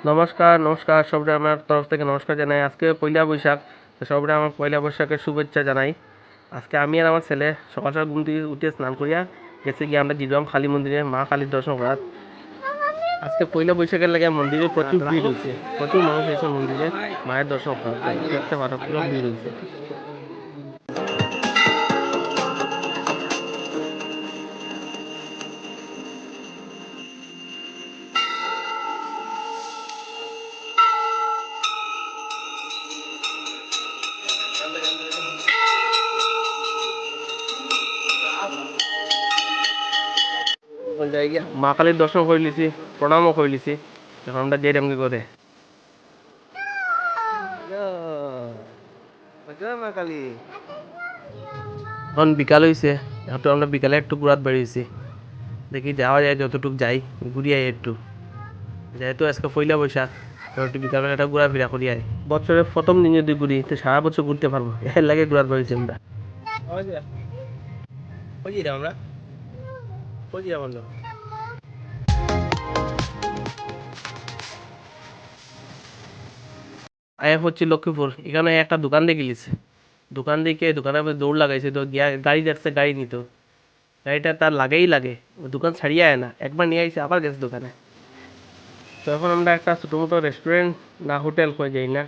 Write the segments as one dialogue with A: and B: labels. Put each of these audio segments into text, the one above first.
A: নমস্কার নমস্কার সবাই আমার তরফ থেকে নমস্কার জানাই। আজকে পয়লা বৈশাখ, তো সবাই আমার পয়লা বৈশাখের শুভেচ্ছা জানাই। আজকে আমি আর আমার ছেলে সকাল সকাল ঘুম থেকে উঠে স্নান করিয়া গেছি গিয়ে আমরা জিরবাম কালী মন্দিরে মা কালীর দর্শন করার। আজকে পয়লা বৈশাখের লাগে মন্দিরে প্রচুর ভিড় হয়েছে, প্রচুর মানুষ এসে মন্দিরে মায়ের দর্শন করার দেখতে পারো, পুরো ভিড় হয়েছে। মা কালীর দর্শন করে লিছি, প্রণামও করে লিছি। এখন আমরা যাই এমনি করে। এখন বিকাল হয়েছে, এখন আমরা বিকালে একটু ঘুরাত বেরিয়েছি, দেখি যাওয়া যায় যতটুকু যাই, ঘুরিয়ে একটু। যেহেতু আজকে পয়লা বৈশাখ, তো একটু বিকালবেলা একটা ঘোরাফেরা করি আয়। বছরের প্রথম দিন যদি ঘুরি তো সারা বছর ঘুরতে পারবো, এর লাগে ঘুরাত বেরিয়েছি আমরা। আমরা আয়া হচ্ছে লক্ষ্মীপুর। এখানে একটা দোকান দেখে গেছে, দোকান দেখে দোকানে আবার দৌড় লাগাইছে, তো গিয়া গাড়ি দেখছে, গাড়ি নিত, গাড়িটা তার লাগেই লাগে, ও দোকান ছাড়িয়ে আয় না, একবার নিয়ে আইসে আবার গেছে দোকানে। তো এখন আমরা একটা ছোটো মোটো রেস্টুরেন্ট না হোটেল কয়ে যাই না,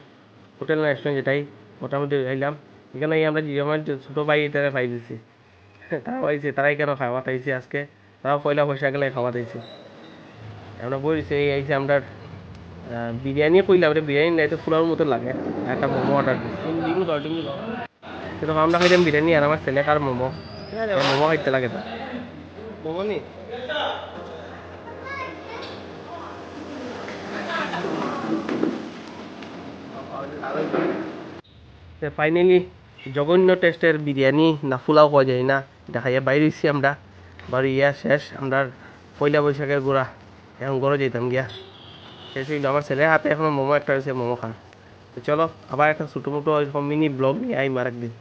A: হোটেল না রেস্টুরেন্ট যেটাই মোটামুটি আইলাম। এখানে আমরা আমার ছোটো ভাই তারা পাই দিছি, তারা পাইছে, তারাই কেন খাওয়া তাইছে আজকে, তারাও পয়লা পয়সা গেলে খাওয়া দিয়েছে। আমরা বলছি এই আইসে আমরা বিরিয়ানি কইলাম রে, বিরিয়ানি নাই তো ফুলার মতো লাগে, একটা মোমো অর্ডার দিচ্ছি। কিন্তু আমরা খাইলাম বিরিয়ানি আর আমার ছেলে আর মোমো, মোমো খাইতে লাগে তা মোমো নি। ফাইনালি জঘন্য টেস্টের বিরিয়ানি না ফুলাও খাওয়া যায় না, দেখাইয়া বাইরে হয়েছি আমরা। বাড়ি ইয়া শেষ আমরা পয়লা বৈশাখের গোড়া, এখন ঘরে যেতাম গিয়া শেষ হইলো। আমার ছেলের হাতে এখন মোমো একটা হয়েছে, মোমো খান। তো চলো আবার একটা ছোটো মোটো এরকম মিনি ব্লগ নিয়ে আই মার একদিন।